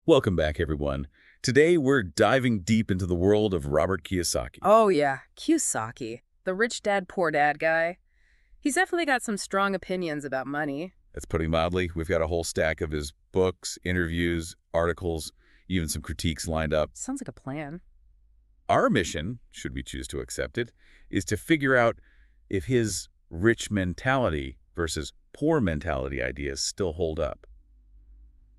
Welcome back, everyone. Today, we're diving deep into the world of Robert Kiyosaki. Oh yeah, Kiyosaki, the rich dad, poor dad guy. He's definitely got some strong opinions about money. That's putting it mildly. We've got a whole stack of his books, interviews, articles, even some critiques lined up. Sounds like a plan. Our mission, should we choose to accept it, is to figure out if his rich mentality versus poor mentality ideas still hold up.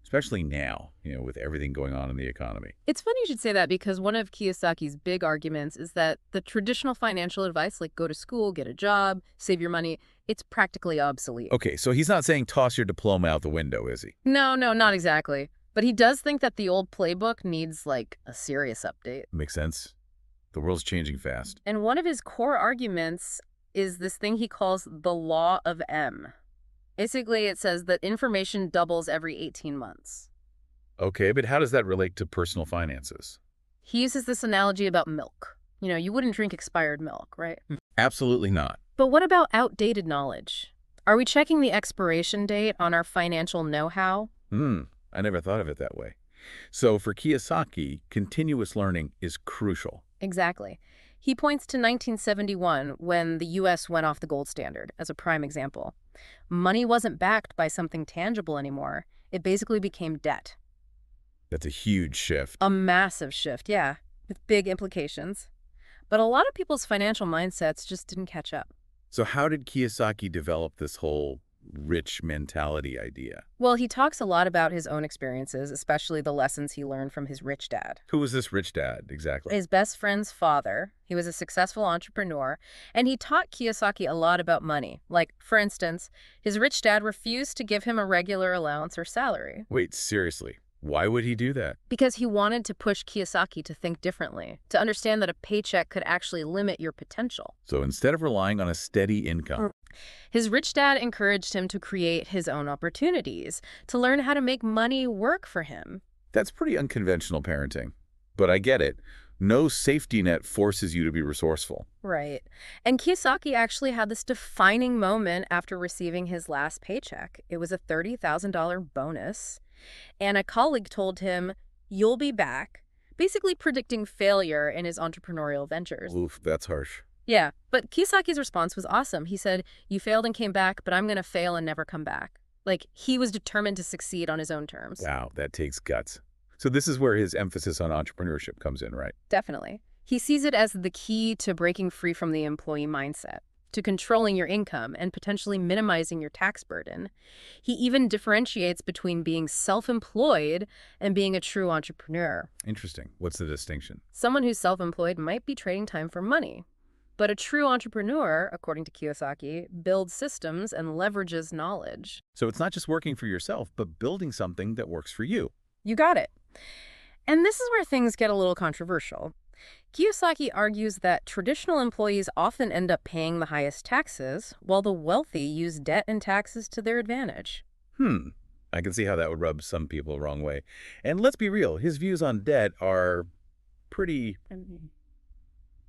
Especially now, with everything going on in the economy. It's funny you should say that because one of Kiyosaki's big arguments is that the traditional financial advice, like go to school, get a job, save your money, it's practically obsolete. Okay, so he's not saying toss your diploma out the window, is he? No, not exactly. But he does think that the old playbook needs, like, a serious update. Makes sense. The world's changing fast. And one of his core arguments is this thing he calls the law of M. Basically, it says that information doubles every 18 months. Okay, but how does that relate to personal finances? He uses this analogy about milk. You wouldn't drink expired milk, right? Absolutely not. But what about outdated knowledge? Are we checking the expiration date on our financial know-how? I never thought of it that way. So for Kiyosaki, continuous learning is crucial. Exactly. He points to 1971 when the U.S. went off the gold standard as a prime example. Money wasn't backed by something tangible anymore. It basically became debt. That's a huge shift. A massive shift, yeah, with big implications. But a lot of people's financial mindsets just didn't catch up. So how did Kiyosaki develop this whole rich mentality idea? Well, he talks a lot about his own experiences, especially the lessons he learned from his rich dad. Who was this rich dad, exactly? His best friend's father. He was a successful entrepreneur, and he taught Kiyosaki a lot about money. Like, for instance, his rich dad refused to give him a regular allowance or salary. Wait, seriously? Why would he do that? Because he wanted to push Kiyosaki to think differently, to understand that a paycheck could actually limit your potential. So instead of relying on a steady income, his rich dad encouraged him to create his own opportunities, to learn how to make money work for him. That's pretty unconventional parenting. But I get it. No safety net forces you to be resourceful. Right. And Kiyosaki actually had this defining moment after receiving his last paycheck. It was a $30,000 bonus. And a colleague told him, "You'll be back," basically predicting failure in his entrepreneurial ventures. Oof, that's harsh. Yeah, but Kiyosaki's response was awesome. He said, "You failed and came back, but I'm going to fail and never come back." Like, he was determined to succeed on his own terms. Wow, that takes guts. So this is where his emphasis on entrepreneurship comes in, right? Definitely. He sees it as the key to breaking free from the employee mindset, to controlling your income and potentially minimizing your tax burden. He even differentiates between being self-employed and being a true entrepreneur. Interesting. What's the distinction? Someone who's self-employed might be trading time for money. But a true entrepreneur, according to Kiyosaki, builds systems and leverages knowledge. So it's not just working for yourself, but building something that works for you. You got it. And this is where things get a little controversial. Kiyosaki argues that traditional employees often end up paying the highest taxes, while the wealthy use debt and taxes to their advantage. I can see how that would rub some people the wrong way. And let's be real, his views on debt are pretty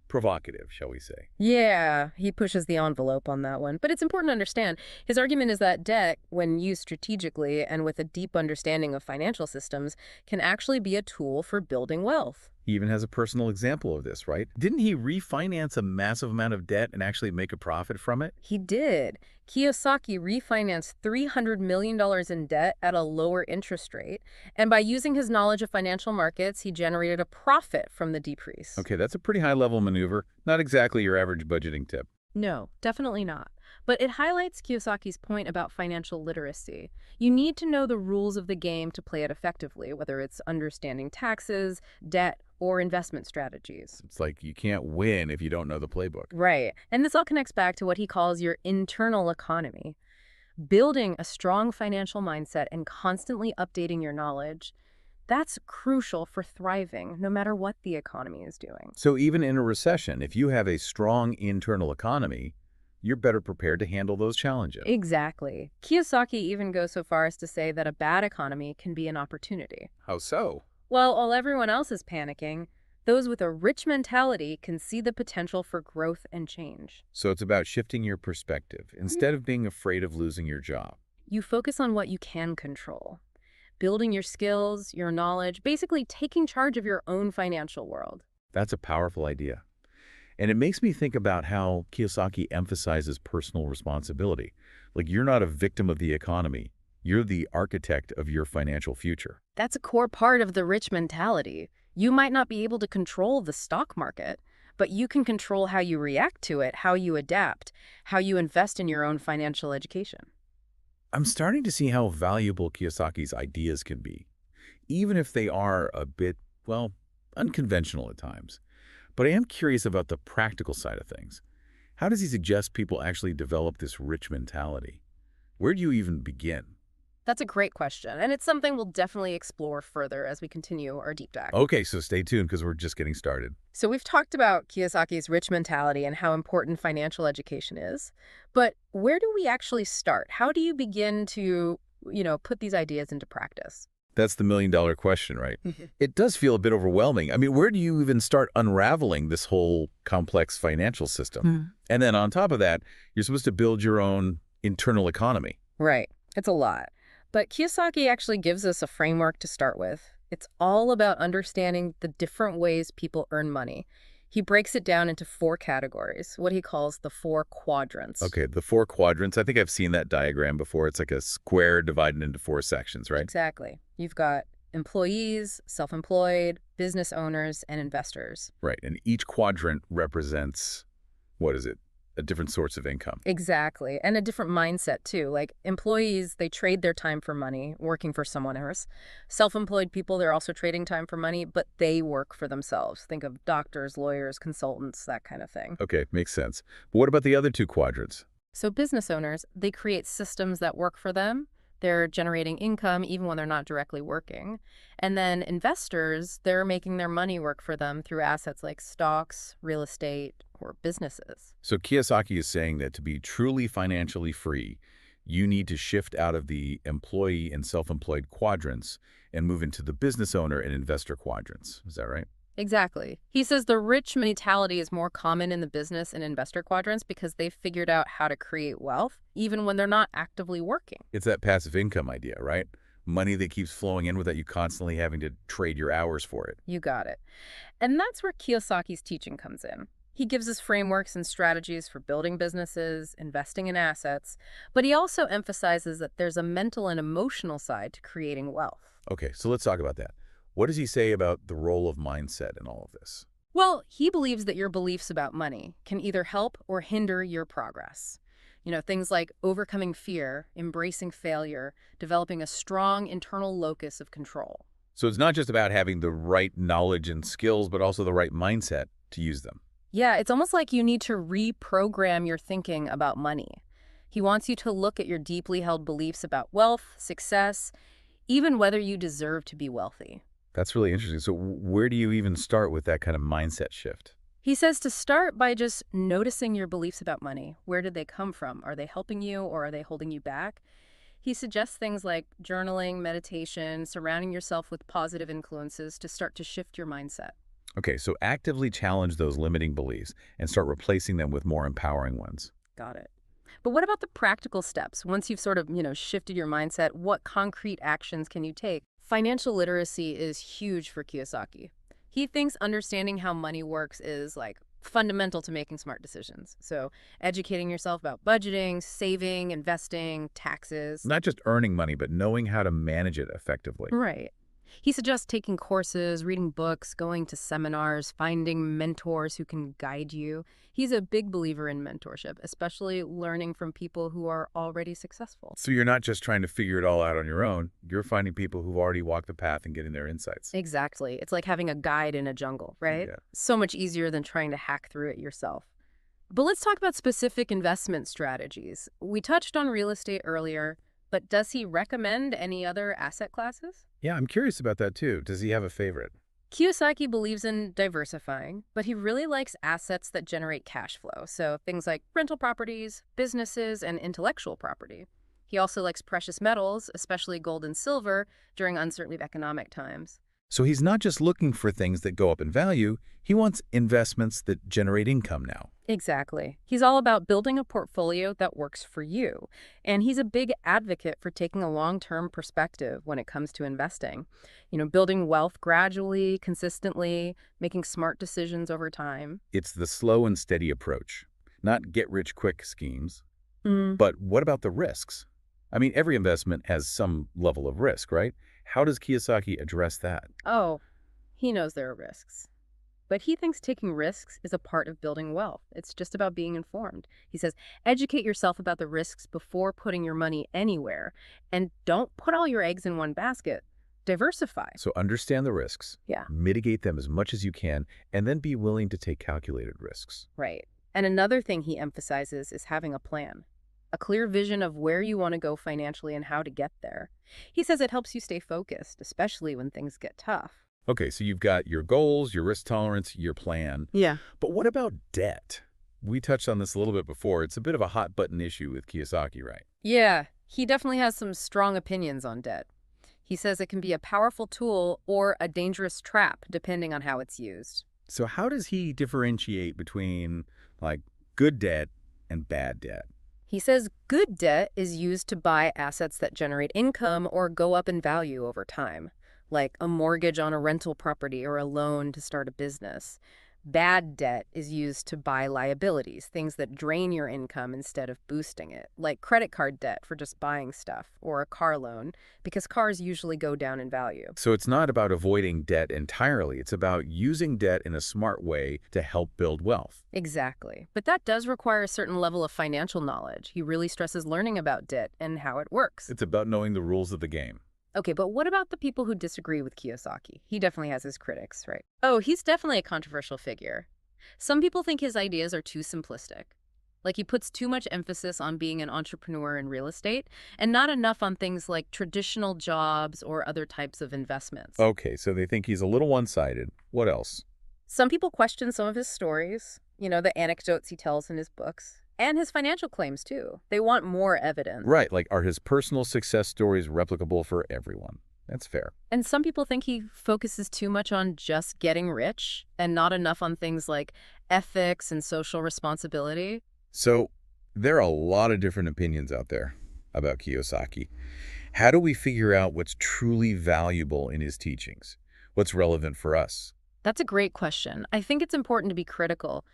provocative, shall we say. Yeah, he pushes the envelope on that one. But it's important to understand, his argument is that debt, when used strategically and with a deep understanding of financial systems, can actually be a tool for building wealth. He even has a personal example of this, right? Didn't he refinance a massive amount of debt and actually make a profit from it? He did. Kiyosaki refinanced $300 million in debt at a lower interest rate, and by using his knowledge of financial markets, he generated a profit from the decrease. Okay, that's a pretty high-level maneuver. Not exactly your average budgeting tip. No, definitely not. But it highlights Kiyosaki's point about financial literacy. You need to know the rules of the game to play it effectively, whether it's understanding taxes, debt, or investment strategies. It's like you can't win if you don't know the playbook. Right. And this all connects back to what he calls your internal economy. Building a strong financial mindset and constantly updating your knowledge, that's crucial for thriving, no matter what the economy is doing. So even in a recession, if you have a strong internal economy, you're better prepared to handle those challenges. Exactly. Kiyosaki even goes so far as to say that a bad economy can be an opportunity. How so? Well, while everyone else is panicking, those with a rich mentality can see the potential for growth and change. So it's about shifting your perspective. Instead of being afraid of losing your job, You focus on what you can control. building your skills, your knowledge, basically taking charge of your own financial world. That's a powerful idea. And it makes me think about how Kiyosaki emphasizes personal responsibility. Like, you're not a victim of the economy. You're the architect of your financial future. That's a core part of the rich mentality. You might not be able to control the stock market, but you can control how you react to it, how you adapt, how you invest in your own financial education. I'm starting to see how valuable Kiyosaki's ideas can be, even if they are a bit, well, unconventional at times. But I am curious about the practical side of things. How does he suggest people actually develop this rich mentality? Where do you even begin? That's a great question, and it's something we'll definitely explore further as we continue our deep dive. Okay, so stay tuned because we're just getting started. So we've talked about Kiyosaki's rich mentality and how important financial education is, but where do we actually start? How do you begin to, put these ideas into practice? That's the million-dollar question, right? It does feel a bit overwhelming. I mean, where do you even start unraveling this whole complex financial system? And then on top of that, you're supposed to build your own internal economy. Right. It's a lot. But Kiyosaki actually gives us a framework to start with. It's all about understanding the different ways people earn money. He breaks it down into 4 categories, what he calls the 4 quadrants. Okay, the 4 quadrants. I think I've seen that diagram before. It's like a square divided into 4 sections, right? Exactly. You've got employees, self-employed, business owners, and investors. Right, and each quadrant represents, what is it, a different source of income. Exactly. And a different mindset, too. Like employees, they trade their time for money, working for someone else. Self-employed people, they're also trading time for money, but they work for themselves. Think of doctors, lawyers, consultants, that kind of thing. Okay, makes sense. But what about the other 2 quadrants? So business owners, they create systems that work for them. They're generating income even when they're not directly working. And then investors, they're making their money work for them through assets like stocks, real estate, or businesses. So Kiyosaki is saying that to be truly financially free, you need to shift out of the employee and self-employed quadrants and move into the business owner and investor quadrants. Is that right? Exactly. He says the rich mentality is more common in the business and investor quadrants because they've figured out how to create wealth even when they're not actively working. It's that passive income idea, right? Money that keeps flowing in without you constantly having to trade your hours for it. You got it. And that's where Kiyosaki's teaching comes in. He gives us frameworks and strategies for building businesses, investing in assets, but he also emphasizes that there's a mental and emotional side to creating wealth. Okay, so let's talk about that. What does he say about the role of mindset in all of this? Well, he believes that your beliefs about money can either help or hinder your progress. Things like overcoming fear, embracing failure, developing a strong internal locus of control. So it's not just about having the right knowledge and skills, but also the right mindset to use them. Yeah, it's almost like you need to reprogram your thinking about money. He wants you to look at your deeply held beliefs about wealth, success, even whether you deserve to be wealthy. That's really interesting. So where do you even start with that kind of mindset shift? He says to start by just noticing your beliefs about money. Where did they come from? Are they helping you or are they holding you back? He suggests things like journaling, meditation, surrounding yourself with positive influences to start to shift your mindset. Okay, so actively challenge those limiting beliefs and start replacing them with more empowering ones. Got it. But what about the practical steps? Once you've sort of, shifted your mindset, what concrete actions can you take? Financial literacy is huge for Kiyosaki. He thinks understanding how money works is fundamental to making smart decisions. So educating yourself about budgeting, saving, investing, taxes. Not just earning money, but knowing how to manage it effectively. Right. He suggests taking courses, reading books, going to seminars, finding mentors who can guide you. He's a big believer in mentorship, especially learning from people who are already successful. So you're not just trying to figure it all out on your own. You're finding people who've already walked the path and getting their insights. Exactly. It's like having a guide in a jungle, right? Yeah. So much easier than trying to hack through it yourself. But let's talk about specific investment strategies. We touched on real estate earlier, but does he recommend any other asset classes? Yeah, I'm curious about that too. Does he have a favorite? Kiyosaki believes in diversifying, but he really likes assets that generate cash flow. So things like rental properties, businesses, and intellectual property. He also likes precious metals, especially gold and silver, during uncertain economic times. So he's not just looking for things that go up in value, he wants investments that generate income now. Exactly. He's all about building a portfolio that works for you. And he's a big advocate for taking a long-term perspective when it comes to investing. Building wealth gradually, consistently, making smart decisions over time. It's the slow and steady approach, not get-rich-quick schemes. Mm. But what about the risks? I mean, every investment has some level of risk, right? How does Kiyosaki address that? Oh, he knows there are risks. But he thinks taking risks is a part of building wealth. It's just about being informed. He says, educate yourself about the risks before putting your money anywhere. And don't put all your eggs in one basket. Diversify. So understand the risks, Yeah, mitigate them as much as you can, and then be willing to take calculated risks. right. And another thing he emphasizes is having a plan. A clear vision of where you want to go financially and how to get there. He says it helps you stay focused, especially when things get tough. Okay, so you've got your goals, your risk tolerance, your plan. Yeah. But what about debt? We touched on this a little bit before. It's a bit of a hot button issue with Kiyosaki, right? Yeah, he definitely has some strong opinions on debt. He says it can be a powerful tool or a dangerous trap, depending on how it's used. So how does he differentiate between, like, good debt and bad debt? He says good debt is used to buy assets that generate income or go up in value over time, like a mortgage on a rental property or a loan to start a business. Bad debt is used to buy liabilities, things that drain your income instead of boosting it, like credit card debt for just buying stuff, or a car loan, because cars usually go down in value. So it's not about avoiding debt entirely. It's about using debt in a smart way to help build wealth. Exactly. But that does require a certain level of financial knowledge. He really stresses learning about debt and how it works. It's about knowing the rules of the game. Okay, but what about the people who disagree with Kiyosaki? He definitely has his critics, right? Oh, he's definitely a controversial figure. Some people think his ideas are too simplistic. Like he puts too much emphasis on being an entrepreneur in real estate and not enough on things like traditional jobs or other types of investments. Okay, so they think he's a little one-sided. What else? Some people question some of his stories, the anecdotes he tells in his books, and his financial claims, too. They want more evidence. Right, like are his personal success stories replicable for everyone? That's fair. And some people think he focuses too much on just getting rich and not enough on things like ethics and social responsibility. So there are a lot of different opinions out there about Kiyosaki. How do we figure out what's truly valuable in his teachings? What's relevant for us? That's a great question. I think it's important to be critical.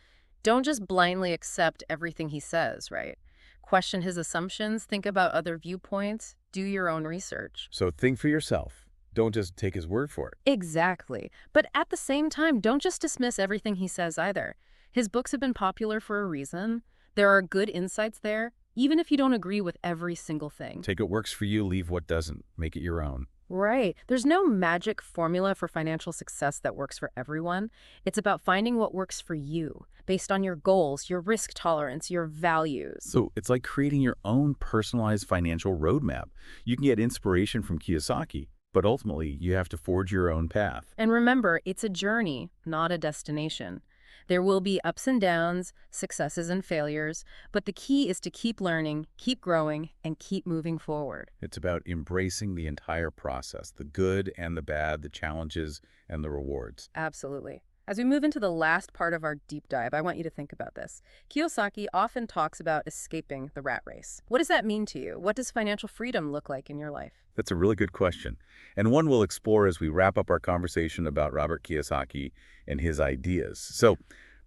Don't just blindly accept everything he says, right? Question his assumptions, think about other viewpoints, do your own research. So think for yourself. Don't just take his word for it. Exactly. But at the same time, don't just dismiss everything he says either. His books have been popular for a reason. There are good insights there, even if you don't agree with every single thing. Take what works for you, leave what doesn't. Make it your own. Right. There's no magic formula for financial success that works for everyone. It's about finding what works for you, based on your goals, your risk tolerance, your values. So it's like creating your own personalized financial roadmap. You can get inspiration from Kiyosaki, but ultimately you have to forge your own path. And remember, it's a journey, not a destination. There will be ups and downs, successes and failures, but the key is to keep learning, keep growing, and keep moving forward. It's about embracing the entire process, the good and the bad, the challenges and the rewards. Absolutely. As we move into the last part of our deep dive, I want you to think about this. Kiyosaki often talks about escaping the rat race. What does that mean to you? What does financial freedom look like in your life? That's a really good question, and one we'll explore as we wrap up our conversation about Robert Kiyosaki and his ideas. So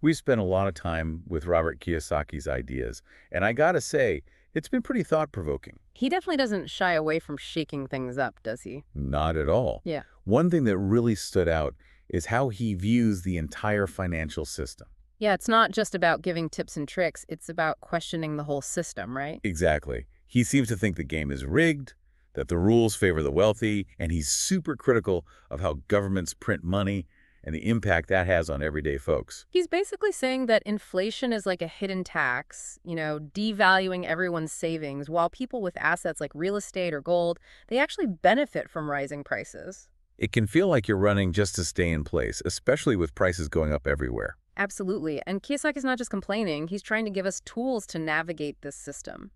we've spent a lot of time with Robert Kiyosaki's ideas, and I gotta say, it's been pretty thought-provoking. He definitely doesn't shy away from shaking things up, does he? Not at all. Yeah. One thing that really stood out is how he views the entire financial system. Yeah, it's not just about giving tips and tricks. It's about questioning the whole system, right? Exactly. He seems to think the game is rigged, that the rules favor the wealthy, and he's super critical of how governments print money and the impact that has on everyday folks. He's basically saying that inflation is like a hidden tax, devaluing everyone's savings, while people with assets like real estate or gold, they actually benefit from rising prices. It can feel like you're running just to stay in place, especially with prices going up everywhere. Absolutely. And Kiyosaki's not just complaining, he's trying to give us tools to navigate this system.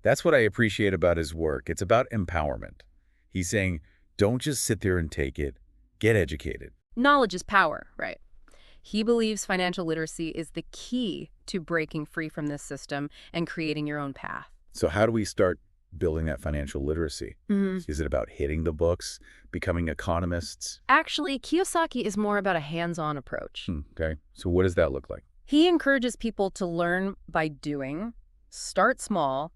That's what I appreciate about his work. It's about empowerment. He's saying, don't just sit there and take it. Get educated. Knowledge is power, right? He believes financial literacy is the key to breaking free from this system and creating your own path. So how do we start building that financial literacy? Is it about hitting the books, becoming economists? Actually, Kiyosaki is more about a hands-on approach. Okay. So what does that look like? He encourages people to learn by doing, start small,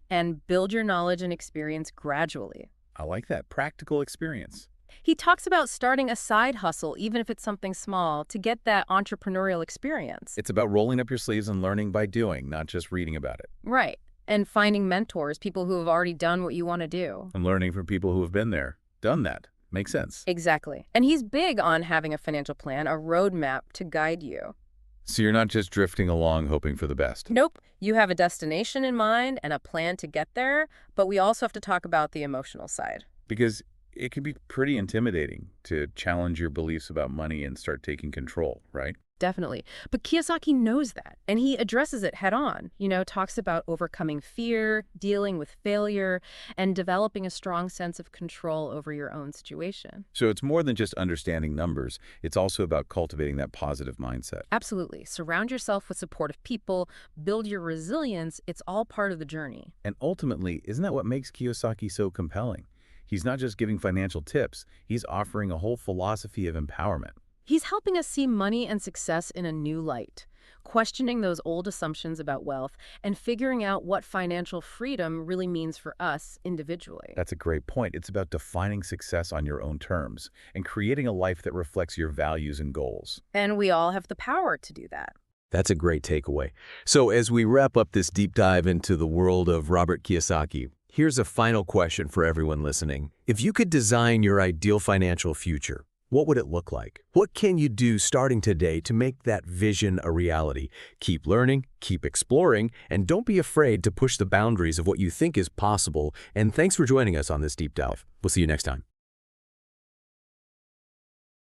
and build your knowledge and experience gradually. I like that. Practical experience. He talks about starting a side hustle, even if it's something small, to get that entrepreneurial experience. It's about rolling up your sleeves and learning by doing, not just reading about it. Right. And finding mentors, people who have already done what you want to do. And learning from people who have been there, done that. Makes sense. Exactly. And he's big on having a financial plan, a roadmap to guide you. So you're not just drifting along hoping for the best. Nope. You have a destination in mind and a plan to get there, but we also have to talk about the emotional side. Because it can be pretty intimidating to challenge your beliefs about money and start taking control, right? Definitely. But Kiyosaki knows that, and he addresses it head on. Talks about overcoming fear, dealing with failure, and developing a strong sense of control over your own situation. So it's more than just understanding numbers. It's also about cultivating that positive mindset. Absolutely. Surround yourself with supportive people, build your resilience. It's all part of the journey. And ultimately, isn't that what makes Kiyosaki so compelling? He's not just giving financial tips, he's offering a whole philosophy of empowerment. He's helping us see money and success in a new light, questioning those old assumptions about wealth and figuring out what financial freedom really means for us individually. That's a great point. It's about defining success on your own terms and creating a life that reflects your values and goals. And we all have the power to do that. That's a great takeaway. So as we wrap up this deep dive into the world of Robert Kiyosaki, here's a final question for everyone listening. If you could design your ideal financial future, what would it look like? What can you do starting today to make that vision a reality? Keep learning, keep exploring, and don't be afraid to push the boundaries of what you think is possible. And thanks for joining us on this deep dive. We'll see you next time.